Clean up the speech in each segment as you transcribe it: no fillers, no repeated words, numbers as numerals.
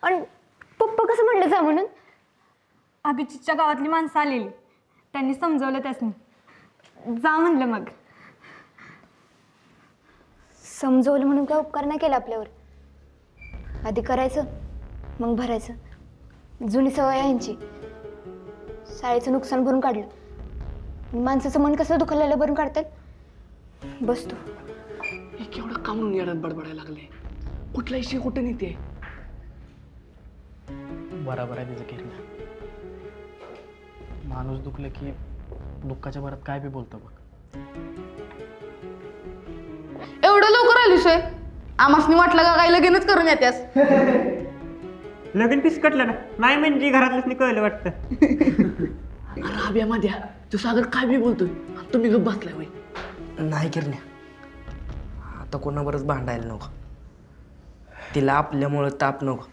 आणि पप्पा कसं म्हणलं जा म्हणून? अभिजितच्या गावातली माणसं आलेली, त्यांनी समजवलं त्यासनी, जा म्हणलं. मग समजवलं म्हणून काय उपकार नाही केला आपल्यावर. आधी करायचं मग भरायचं. जुनी सवय आहे यांची. शाळेचं नुकसान भरून काढलं, माणसाचं मन कसं दुखायला भरून काढतात. बस तू केवढं का म्हणून येड्यात बडबडायला लागले? कुठला इशे कुठे नेते? बरोबर आहे तिचं किरण. माणूस दुखलं की दुःखाच्या भरात काय बी बोलतो बघ. एवढं लवकर आलीस होय? आमासनी वाटलं का काय लगीनच करून येत्यास? लगीन पिसकटलं ना नाही म्हणजे घरातलंच कळलं वाटतं. राब्या माद्या तो सागर काय बी बोलतोय, तुम्ही गप्प बसलाय वय. नाही किरण्या, आता कोणाबरच भांडायला नको. तिला आपल्यामुळं ताप नको.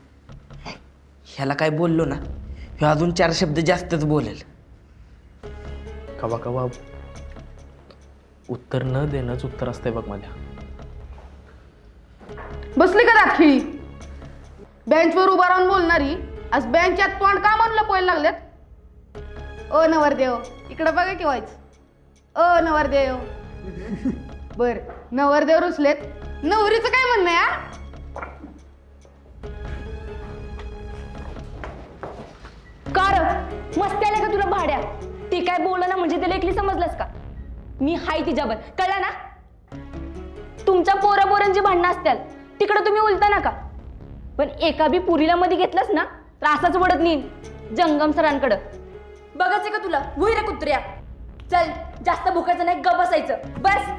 ह्याला काय बोललो ना, हे अजून 4 शब्द जास्तच बोलेल. कवा कवा उत्तर न देणंच उत्तर असतंय बघ माझ्या. बसली का राखी? बेंचवर उभा राहून बोलणारी आज बेंचच्यात तोंड का म्हणलं पोहायला लागलेत? ओ नवरदेव इकडे बघा की व्हायच. ओ नवरदेव. बर नवरदेव रुसलेत, नवरीचं काय म्हणणं आहे? कार मस्ती आल्या का तुला भाड्या? ती काय बोल ना म्हणजे त्याला एकली समजलंस का? मी हाय तिच्यावर, कळलं ना? तुमच्या पोरांची भांडणं असतील तिकडं तुम्ही उलता नका, पण एका बी पुरीला मध्ये घेतलंस ना तर असाच वडत नेईन जंगम सरांकडं. बघायचं का तुला? वही रे कुत्र्या. चल जास्त भुकायचं नाही, गप बसायचं बस.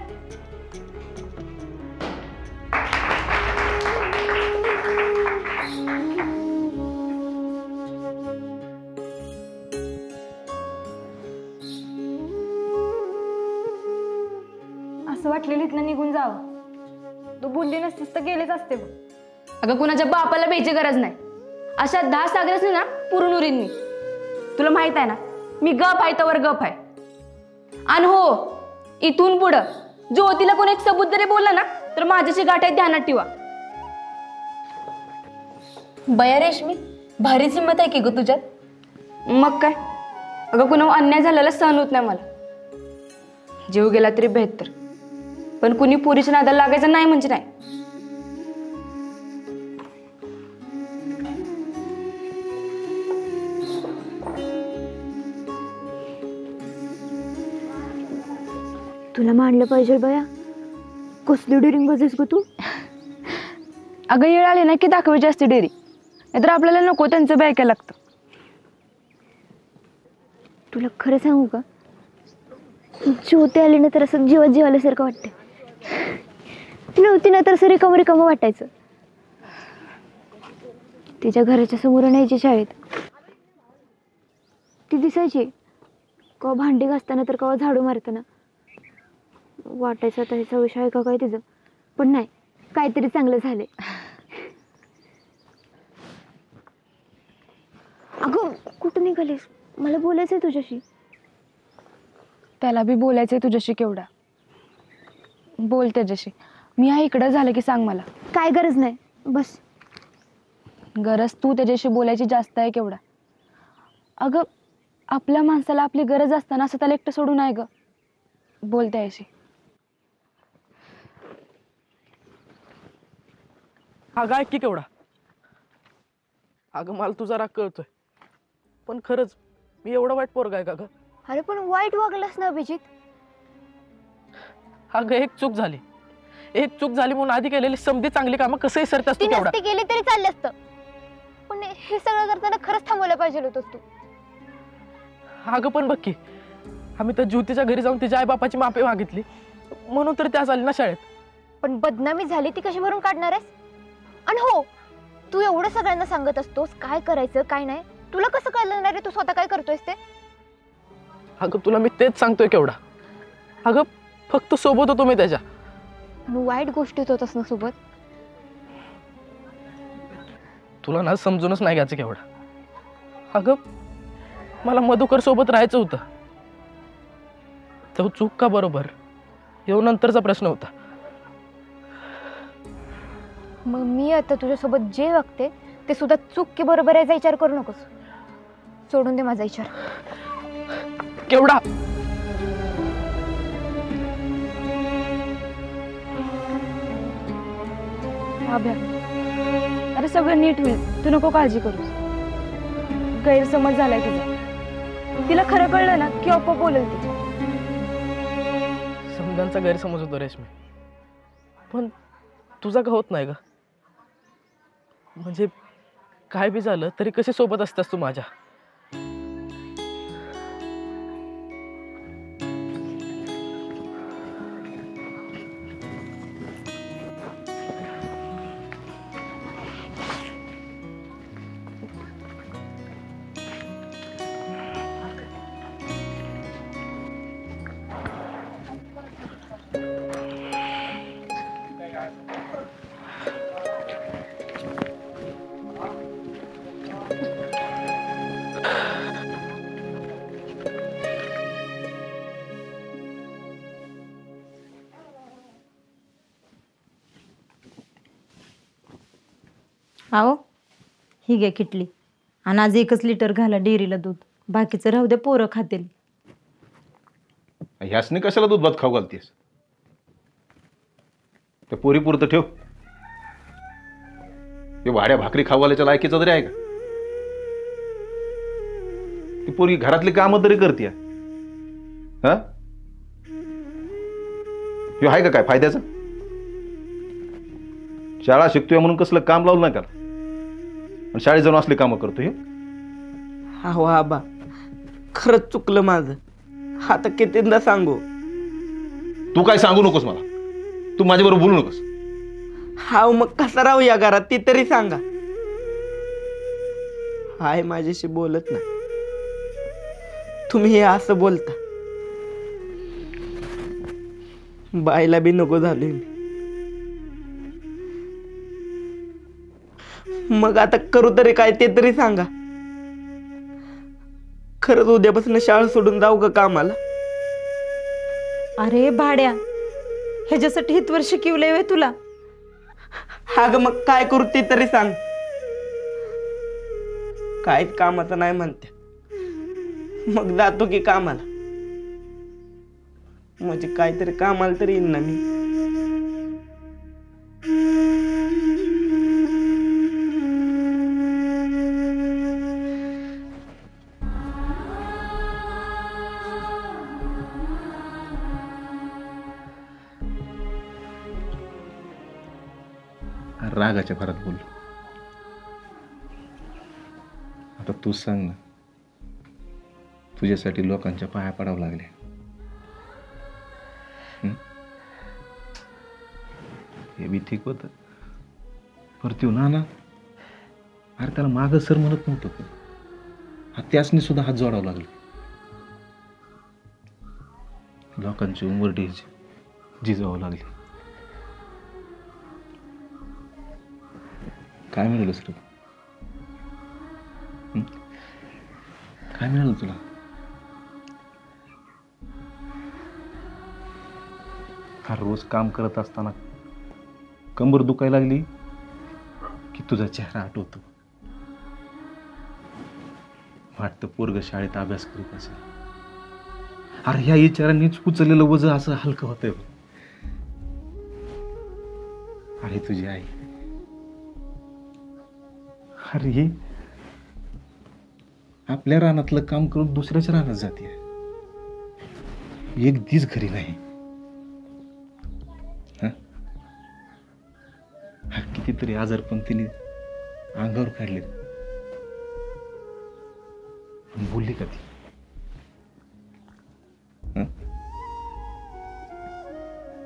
असं वाटलेलं इथनं निघून जावं. तू बोलली नसतीस तर गेलेच असते. अगं कुणाच्या बापाला भ्यायची गरज नाही. अशा 10 सागरच ना पुरून उरींनी. तुला माहित आहे ना मी गप आहे तवर गप आहे. आणि हो इथून पुढं ज्योतीला कोणी एक सबूत जरी बोलला ना तर माझ्याशी गाठ आहे, ध्यानात ठेवा. बया रेशमी, भारीच हिंमत आहे की ग तुझ्यात. मग काय, अगं कुणा अन्याय झालेला सहन होत नाही मला. जीव गेला तरी बेहतर, पण कुणी पुरीच्या नादाला लागायचं नाही म्हणजे नाही. तुला मांडलं पाहिजे बया. कसली डेअरिंग बजेस ग तू. अगं येळ आली ना की दाखवायची असते डेअरी, नाहीतर आपल्याला नको त्यांचं बायकायला लागतं. तुला खरं सांगू का, ज्योती आली ना तर असं जीवात जीव आल्यासारखं वाटतं. ती नव्हती ना तर असं रिकामं रिकामं वाटायचं. तिच्या घराच्या समोर न्यायची शाळेत. ती दिसायची कवा भांडी घासताना तर कवा झाडू मारताना. वाटायचं आता हे सवय आहे का काय तिचं, पण नाही, काहीतरी चांगलं झालंय. अगं कुठं निघालीस? मला बोलायचंय तुझ्याशी. त्याला बी बोलायचंय तुझ्याशी. केवढा बोल त्याच्याशी. मी हा इकडं झालं की सांग मला. काय गरज नाही, बस. गरज तू त्याच्याशी बोलायची जास्त आहे. केवढा अगं आपल्या माणसाला आपली गरज असताना असं त्याला एकटं सोडू नाही ग. बोल त्याशी. अगं ऐक की केवढा. अगं मला तुझा राग कळतोय, पण खरंच मी एवढा वाईट पोरगा आहे का ग? अरे पण वाईट वागलास ना अभिजित. अगं एक चूक झाली म्हणून आधी केलेली समधी चांगली कामं कसं विसरतेस तू? केवढा केली तरी चालले असतं, पण हे सगळं करताना खरंच थांबवलं पाहिजे होतंस तू. अगं पण बघ की, आम्ही तर ज्योतीच्या घरी जाऊन तिच्या आई बापाची माफी मागितली म्हणून तर त्या आली ना शाळेत. पण बदनामी झाली ती कशी भरून काढणार आहेस? आणि हो, तू एवढं सगळ्यांना सांगत असतोस काय करायचं काय नाही, तुला कसं कळणार रे तू स्वतः काय करतोयस ते? अगं तुला मी तेच सांगतोय केवढा. अगं फक्त सोबत होतो मी त्याच्या. वाईट गोष्टीत होतस ना सोबत. तुला ना समजूनच नाही घ्यायचं केवढा. अगं मला मधुकर सोबत राहायचं होतं, तो चूक का बरोबर येऊ नंतरचा प्रश्न होता. मग मी आता तुझ्यासोबत जे वागते ते सुद्धा चूक की बरोबर याचा विचार करू नकोस. सोडून दे माझा विचार. केवढा अभ्या, अरे सगळं नीट होईल, तू नको काळजी करूस. गैरसमज झालाय तुझा. तिला खरं कळलं ना की अप्पा बोलेल ती. समजांचा गैरसमज होतो रेशमी, पण तुझा का होत नाही का? म्हणजे काय बी झालं तरी कशी सोबत असतेस तू माझ्या. आहो ही घ्या किटली. आणि आज 1 लिटर घाला डेअरीला दूध. बाकीचं राहू द्या, पोरं खातील. ह्यासने कशाला दूध भात खाऊ घालतेस? त्या पोरी पुरतं ठेव. हे वाड्या भाकरी खाऊ घालायच्या लायकीचं तरी आहे का? ती पोरगी घरातली कामं तरी करते. हा, हे आहे का काय फायद्याचं? शाळा शिकतोय म्हणून कसलं काम लावलं नाही का? आणि शाळेत जाऊन असली कामं करतोय. हो आबा, खरंच चुकलं माझं. आता कितींदा सांगू? तू काय सांगू नकोस मला. तू माझ्याबरोबर बोलू नकोस. हाव, मग कसा राहू या घरात ती तरी सांगा. हाय माझ्याशी बोलत नाही, तुम्ही हे असं बोलता. बायला बी नको झाले. मग आता करू तरी काय ते तरी सांगा. खरंच उद्यापासून शाळा सोडून जाऊ का कामाला? अरे भाड्या, ह्याच्यासाठी हितवर शिकवलंय व्हय तुला? हा ग, मग काय करू ते तरी सांग. काय कामाचं नाही म्हणते, मग जातो की कामाला. म्हणजे काहीतरी कामाला तरी येईन ना मी. रागाच्या भरात बोललो. आता तूच सांग ना, तुझ्यासाठी लोकांच्या पाया पडावं लागले. हे बी ठीक होतं. परत ना ना, अरे त्याला मागं सर म्हणत नव्हतं. त्यासनी सुद्धा हात जोडावं लागले. लोकांची उंबरठी जिजावं लागली. काय मिळालं सर? काय मिळालं तुला? हा रोज काम करत असताना कंबर दुखायला लागली की तुझा चेहरा आठवतो. वाटतं पोरग शाळेत अभ्यास करीत असेल. अरे ह्या विचारांनीच उचललेलं वजन असं हलकं होतंय. अरे तुझी आई, अरे हे आपल्या रानातलं काम करून दुसऱ्याच्या रानात जाते. एक दिस घरी नाही. कितीतरी आजार पण तिने अंगावर काढले. बोलली का ती?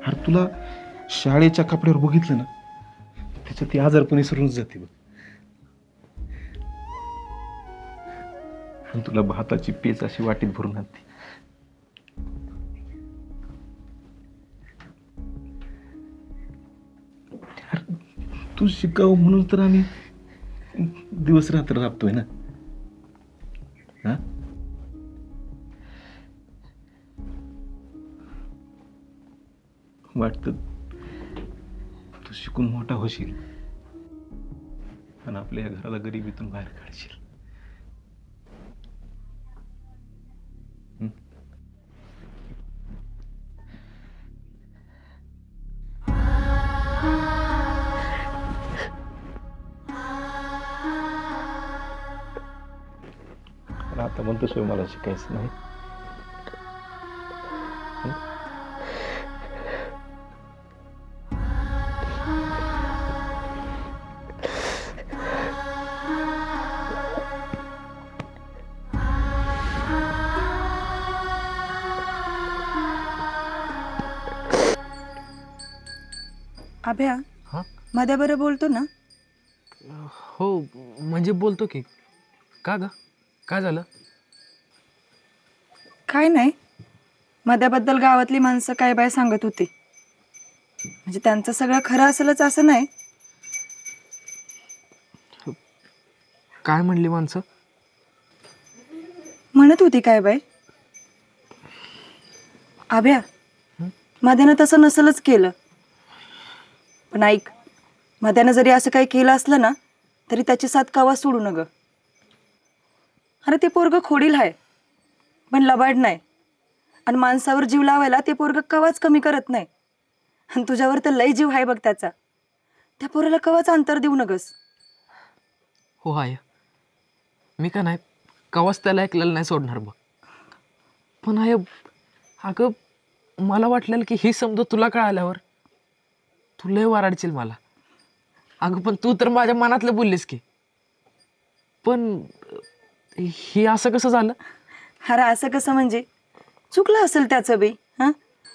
अरे तुला शाळेच्या कपड्यावर बघितलं ना, त्याच्यात ती आजारपणी विसरूनच जाते बघ. आणि तुला भाताची पेच अशी वाटीत भरून आणते. तू शिकाव म्हणून तर आम्ही दिवस रात्र राबतोय ना. हा, वाटत तू शिकून मोठा होशील. आणि आपल्या या घराला गरिबीतून बाहेर काढशील. आता म्हणतोय मला शिकायचं नाही. अभ्या हां मध्ये बरं बोलतो ना. हो म्हणजे बोलतो की. का ग काय झालं? काय नाही, मध्याबद्दल गावातली माणसं काय बाय सांगत होती. म्हणजे त्यांचं सगळं खरं असेलच असं नाही. काय म्हणली माणसं? म्हणत होती काय बाय, अभ्या मध्यानं तसं नसलच केलं. पण ऐक, मध्यानं जरी असं काही केलं असलं ना तरी त्याची साथ कवा सोडू न ग. अरे ते पोरग खोडील आहे पण लबाड नाही, आणि माणसावर जीव लावायला ते पोरग कवाच कमी करत नाही. आणि तुझ्यावर तर लय जीव आहे बघ त्याचा. त्या पोराला कवाच अंतर देऊ नगस. हो आहे, मी का नाही कवाच त्याला ऐकलेलं नाही सोडणार बघ. पण आहे अगं, मला वाटलेलं की ही समज तुला कळाल्यावर तू लय वाराडशील मला. अगं पण तू तर माझ्या मनातलं बोललीस की. पण हे असं कसं झालं? अरे असं कसं म्हणजे, चुकलं असेल त्याचं बी. हां,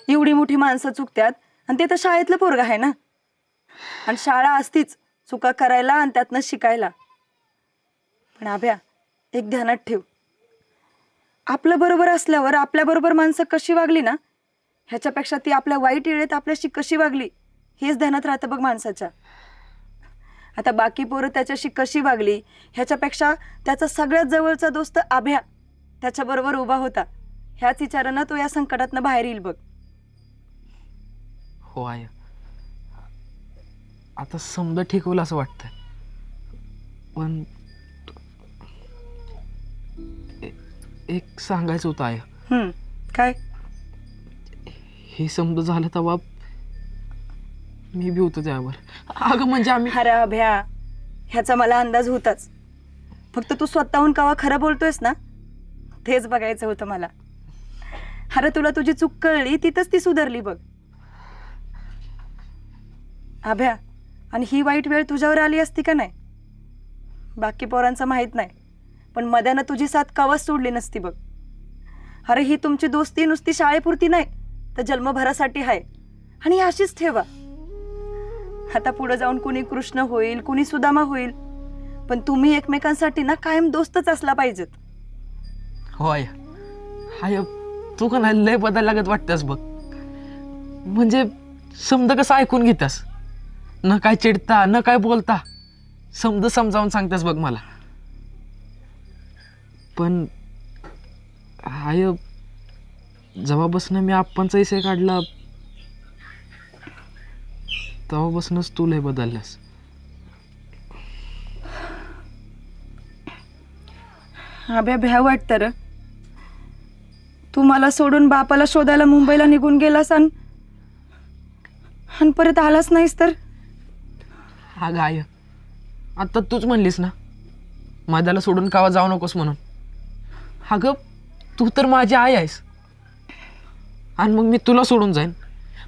एवढी मोठी माणसं चुकत्यात आणि ते तर शाळेतलं पोरग आहे ना. आणि शाळा असतीच चुका करायला आणि त्यातनं शिकायला. पण अभ्या एक ध्यानात ठेव, आपलं बरोबर असल्यावर आपल्याबरोबर माणसं कशी वागली ना, ह्याच्यापेक्षा ती आपल्या वाईट वेळेत आपल्याशी कशी वागली हेच ध्यानात राहतं बघ माणसाच्या. आता बाकी पोरं त्याच्याशी कशी वागली ह्याच्यापेक्षा त्याचा सगळ्यात जवळचा दोस्त अभ्या त्याच्याबरोबर उभा होता, ह्याच विचारानं तो या संकटातनं बाहेर येईल बघ. हो आहे, आता समजा ठीक होईल असं वाटतंय. पण एक सांगायचं होतं आहे. काय? हे समजा झालं तेव्हा मी बी होतो त्यावर. अगं म्हणजे आम्ही. अरे अभ्या, ह्याचा मला अंदाज होताच. फक्त तू स्वतःहून कवा खरं बोलतोयस ना तेच बघायचं होतं मला. अरे तुला तुझी चूक कळली तिथंच ती सुधारली बघ अभ्या. आणि ही वाईट वेळ तुझ्यावर आली असती का नाही बाकी पोरांचं माहीत नाही, पण मध्यानं तुझी साथ कवाच सोडली नसती बघ. अरे ही तुमची दोस्ती नुसती शाळेपुरती नाही तर जन्मभरासाठी आहे, आणि ही अशीच ठेवा. आता पुढे जाऊन कुणी कृष्ण होईल, कुणी सुदामा होईल, पण तुम्ही एकमेकांसाठी ना कायम दोस्तच असला पाहिजेत. हो आय, तू का नाही लय बदल लागत वाटतेस बघ. म्हणजे समजा कसं ऐकून घेतास, न काय चिडता न काय बोलता समजावून सांगतेस बघ मला. पण हाय जेव्हापासून मी आप्पांचा इसे काढला तेव्हापासूनच तू लय बदललास. अभ्या भ्या वाटतं र, तू मला सोडून बापाला शोधायला मुंबईला निघून गेलास आणि परत आलास नाहीस तर. हा गाय, आता तूच म्हणलीस ना माझ्याला सोडून कावा जाऊ नकोस म्हणून. अगं तू तर माझी आई आहेस, आणि मग मी तुला सोडून जाईन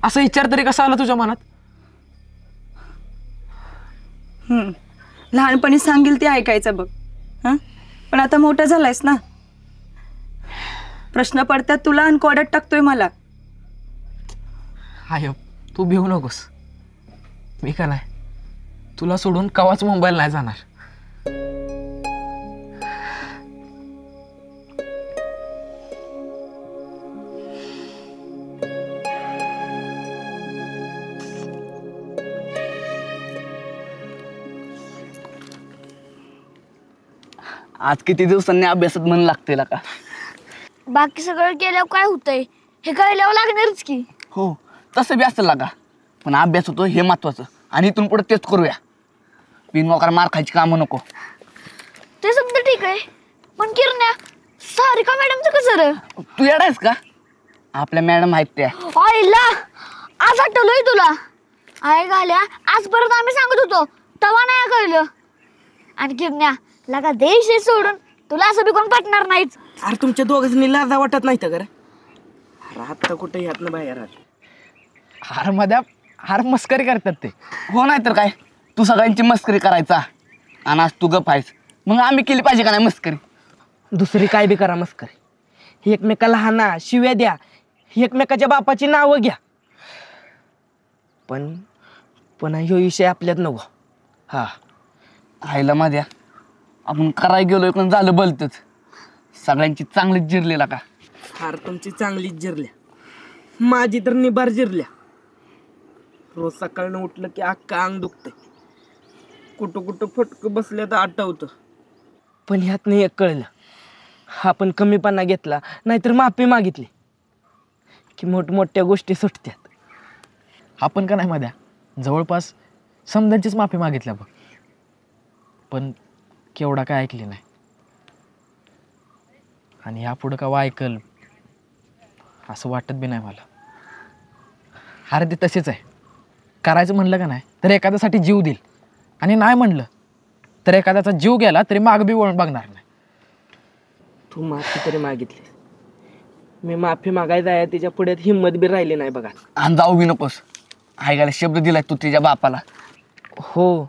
असा विचार तरी कसा आला तुझ्या मनात? लहानपणी सांगेल ते ऐकायचं बघ. हां, पण आता मोठा झालायस ना, प्रश्न पडतात तुला आणि कोड्यात टाकतोय मला. हाय तू भिवू नकोस, मी का नाही तुला सोडून कवाच मुंबईला नाही जाणार. आज किती दिवसांनी अभ्यासात मन लागते का? बाकी सगळं केल्यावर काय होतंय हे कळल्यावर लागणारच की. हो तसं बी असतं लागा, पण अभ्यास होतो हे महत्वाचं, आणि इथून पुढे तेच करूया. बिनवाकार मार खायची कामं नको. ते समजा ठीक आहे, पण किरण्या सारिका मॅडमचं कसं रे? तू येडायस का? आपल्या मॅडम आहेत त्या. आईला आज आठवलंय तुला? आय घाल्या आजपर्यंत आम्ही सांगत होतो तवा नाही कळलं. आणि किरण्या लगा देश हे सोडून तुला असं बी कोण पटणार नाहीच. अरे तुमच्या दोघांनी लाजा वाटत नाही तर आता कुठे ह्यातनं बाहेर आले. हार मध्ये हार मस्करी करतात ते. हो नाही तर काय, तू सगळ्यांची मस्करी करायचा आणि आज तू गप आहेस. मग आम्ही केली पाहिजे का नाही मस्करी? दुसरी काय बी करा मस्करी, एकमेकाला हाना शिव्या द्या, एकमेकाच्या बापाची नावं घ्या, पण पण ह्यो विषय आपल्यात नको. हा आईला माझ्या आपण करायला गेलोय पण झालं भलतंच. सगळ्यांची चांगलीच जिरलेला का? हार तुमची चांगलीच जिरल्या, माझी तर निबार जिरल्या. रोज सकाळनं उठलं की अख्खा अंग दुखतंय, कुठं कुठं फटकं बसल्या तर आठवतं. पण ह्यातनं एक कळलं, आपण कमीपणा घेतला नाहीतर माफी मागितली की मोठमोठ्या गोष्टी सुटतात. आपण का नाही मध्ये जवळपास समजांचीच माफी मागितल्या बघ, पण केवढा काय ऐकली नाही. आणि ह्यापुढं का ऐकल असं वाटत बी नाही मला. अरे ते तसेच आहे, करायचं म्हणलं का नाही तर एखाद्यासाठी जीव देईल, आणि नाही म्हणलं तर एखाद्याचा जीव गेला तरी माग बी वळून बघणार नाही. तू माफी तरी मागितली, मी माफी मागायला जाय तिच्या पुढ्यात हिंमत बी राहिली नाही बघा. आणि जाऊ बी नकोस. ऐकायला शब्द दिलाय तू तिच्या बापाला. हो,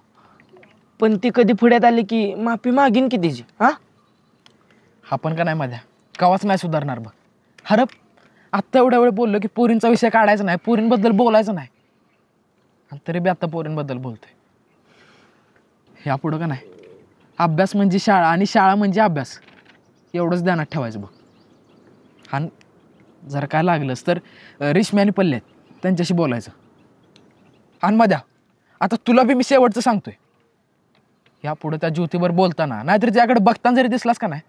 पण ती कधी पुढ्यात आली की माफी मागीन की तिची. हा आपण का नाही मध्ये कवाच नाही सुधारणार बघ. हरप आत्ता एवढ्या वेळ बोललो की पोरींचा विषय काढायचा नाही, पोरींबद्दल बोलायचं नाही, आणि तरी बी आत्ता पोरींबद्दल बोलतोय. यापुढं का नाही अभ्यास म्हणजे शाळा आणि शाळा म्हणजे अभ्यास एवढंच ध्यानात ठेवायचं बघ. आणि जर काय लागलंच तर रेश्मी आणि पल्ले आहेत त्यांच्याशी बोलायचं. आणि मध्या आता तुला बी मी शेवटचं सांगतोय, यापुढं त्या ज्योतीवर बोलताना नाहीतरी त्याकडे बघताना जरी दिसलास का नाही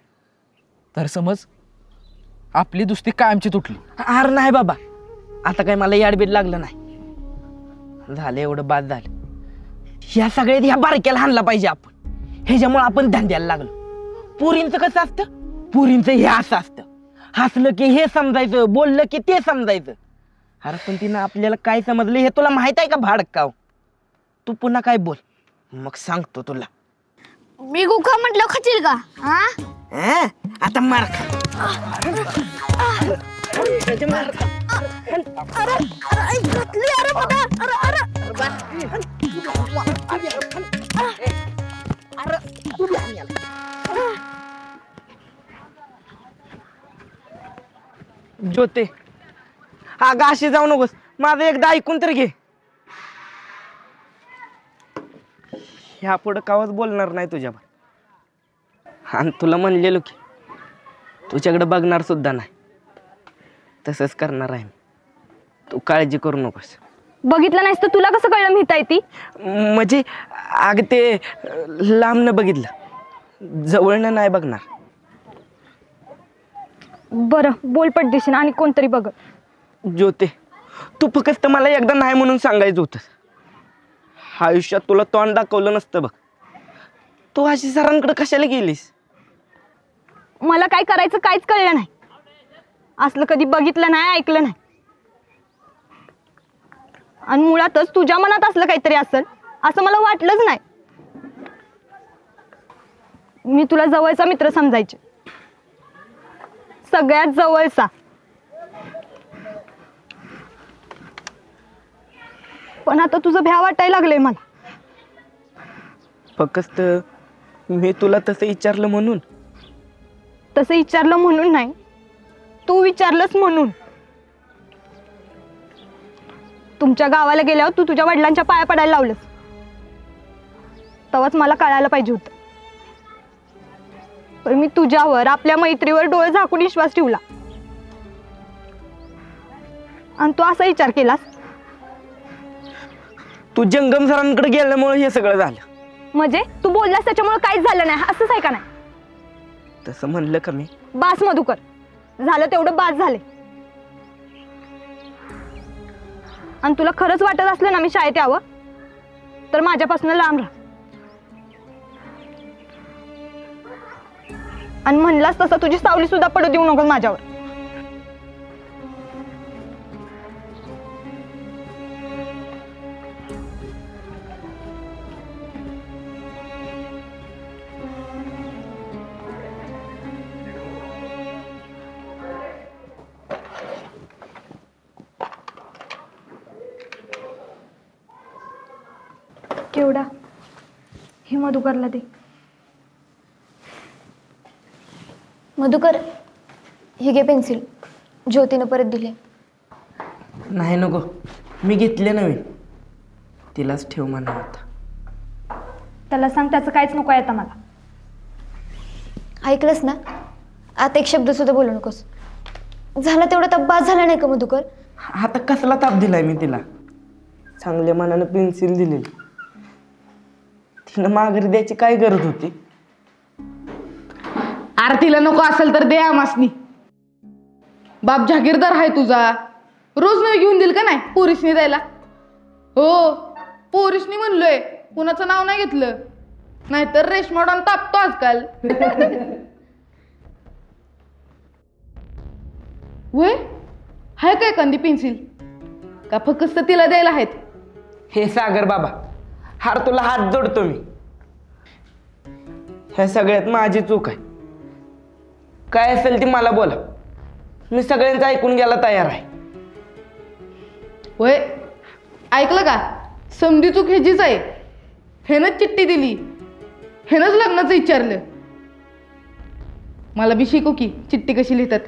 तर समज आपली दुस्ती कायमची तुटली. अरे नाही बाबा, आता काय मला याडबीड लागलं नाही, झालं एवढं बाद झालं. ह्या सगळ्यात ह्या बारक्याला हाणला पाहिजे आपण, ह्याच्यामुळे आपण धंद्याला लागलो. पुरींचं कसं असतं, पुरींचं हे असं असतं, हसलं की हे समजायचं, बोललं की ते समजायचं. अरे पण तिनं आपल्याला काय समजलं हे तुला माहित आहे का भाडकाव? तू पुन्हा काय बोल मग सांगतो तुला. मी गुखा म्हटलं खचील का? हा आता मार खा. ज्योते अगं अशी जाऊ नकोस, माझं एकदा ऐकून तर घे. ह्या पुढं कावच बोलणार नाही तुझ्यावर, आणि तुला म्हणलेलो की तुझ्याकडे बघणार सुद्धा नाही, तसंच करणार आहे मी. तू काळजी करू नकोस. बघितलं नाहीस तर तुला कसं कळलं मिळता ती? म्हणजे अगं ते लांबनं बघितलं, जवळनं नाही बघणार. बरं बोल पडदेशील आणि कोणतरी बघ. ज्योते तू फक्त मला एकदा नाही म्हणून सांगायचं होतं. आयुष्यात तुला तोंड दाखवलं नसतं बघ. तू अशी सरांकडे कशाला गेलीस? मला काय करायचं काहीच कळलं नाही, असलं कधी बघितलं नाही, ऐकलं नाही. आणि मुळातच तुझ्या मनात असलं काहीतरी असेल असं मला वाटलंच नाही. मी तुला जवळचा मित्र समजायचे, सगळ्यात जवळचा. पण आता तुझं भ्या वाटायला लागलंय मला. फक्त मी तुला तसं विचारलं म्हणून. तसं विचारलं म्हणून नाही, तू विचारलंस म्हणून. तुमच्या गावाला गेल्यावर तू तुझ्या वडिलांच्या पाया पडायला लावलंस, तेव्हाच मला कळायला पाहिजे होतं. पण मी तुझ्यावर, आपल्या मैत्रीवर डोळे झाकून विश्वास ठेवला, आणि तू असा विचार केलास. तू जंगम सरांकडे गेल्यामुळे हे सगळं झालं. म्हणजे तू बोललास त्याच्यामुळे काहीच झालं नाही असंच आहे का? नाही तसं म्हणलं का मी? बास मधुकर, झालं तेवढं बास झाले. आणि तुला खरंच वाटत असलं ना मी शाळेत यावं तर माझ्यापासून लांब राहा. आणि म्हणलास तसं तुझी सावली सुद्धा पडू देऊ नको माझ्यावर. केवढा हे मधुकरला दे. मधुकर, ही घे पेन्सिल, ज्योतीनं परत दिली. नाही नको, मी घेतले नवीन, तिलाच ठेव म्हणा होता. त्याला सांग त्याचं काहीच नको आहे आता मला. ऐकलंस ना, आता एक शब्द सुद्धा बोलू नकोस. झाला तेवढा ताप बास झाला नाही का मधुकर? आता कसला ताप दिलाय मी तिला? चांगल्या मनानं पेन्सिल दिलेली, तिनं माघारी द्यायची काय गरज होती? आरतीला नको असेल तर दे आमासनी. बाप जागीरदार आहे तुझा, रोज नवी घेऊन दिल का नाही पोरीसनी द्यायला? हो, पोरीसनी म्हणलोय, कुणाचं नाव नाही घेतलं, नाहीतर रेशमाडून तापतो आजकाल. वय हाय काय एखादी पेन्सिल का फक्त तिला द्यायला आहेत? हे सागर बाबा, हार तुला हात जोडतो मी. ह्या सगळ्यात माझी चूक आहे. काय असेल ती मला बोला, मी सगळ्यांचं ऐकून घ्यायला तयार आहे. वय ऐकलं का? समधी चूक ह्याचीच आहे. ह्यानंच चिठ्ठी दिली, ह्यानंच लग्नाचं विचारलं. मला बी शिकू की चिठ्ठी कशी लिहितात.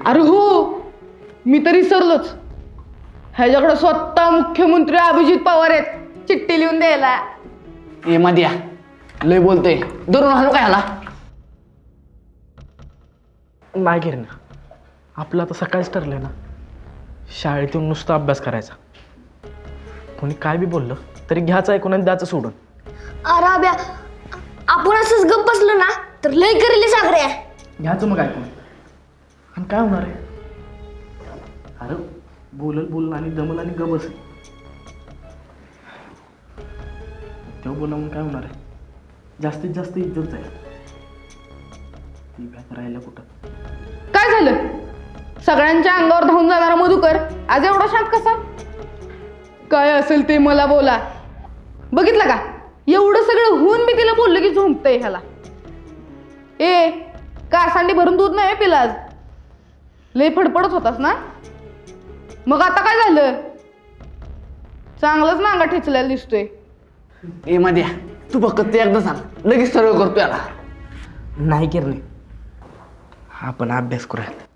अरे हो, मी तर विसरलोच, ह्याच्याकडे स्वतः मुख्यमंत्री अभिजित पवार आहेत चिठ्ठी लिहून द्यायला. ए मध्या, लय बोलते, धरून हाणू काय ह्याला? नाही गिरणं, आपलं आता सकाळीच ठरलंय ना, शाळेत येऊन नुसता अभ्यास करायचा. कोणी काय बी बोललं तरी घ्यायचं ऐकून आणि द्यायचं सोडून. अराब्या, आपण असंच गप्प बसलो ना तर लय करेल सागऱ्या. घ्यायचं मग ऐकून, आणि काय होणार आहे? अरे बोलल आणि दमल आणि गबस, तेव्हा बोला म्हणून काय होणार आहे? जास्तीत जास्त इज्जत जाईल. ती बॅग राहिल्या कुठं? काय झालं? सगळ्यांच्या अंगावर धावून जाणारा मधुकर आज एवढा शांत कसा? काय असेल ते मला बोला. बघितलं का, एवढं सगळं होऊन मी तिला बोललं की झोंबतंय ह्याला. ए, कारसांडी भरून दूध नाही पिला आज? लय फडफडत होतास ना? मग आता काय झालं? चांगलंच नांगा ठेचलेला दिसतोय. ए मध्या, तू फक्त ते एकदा सांग, लगेच सर्व करतो याला. नाही किरणे, आपण अभ्यास करूयात.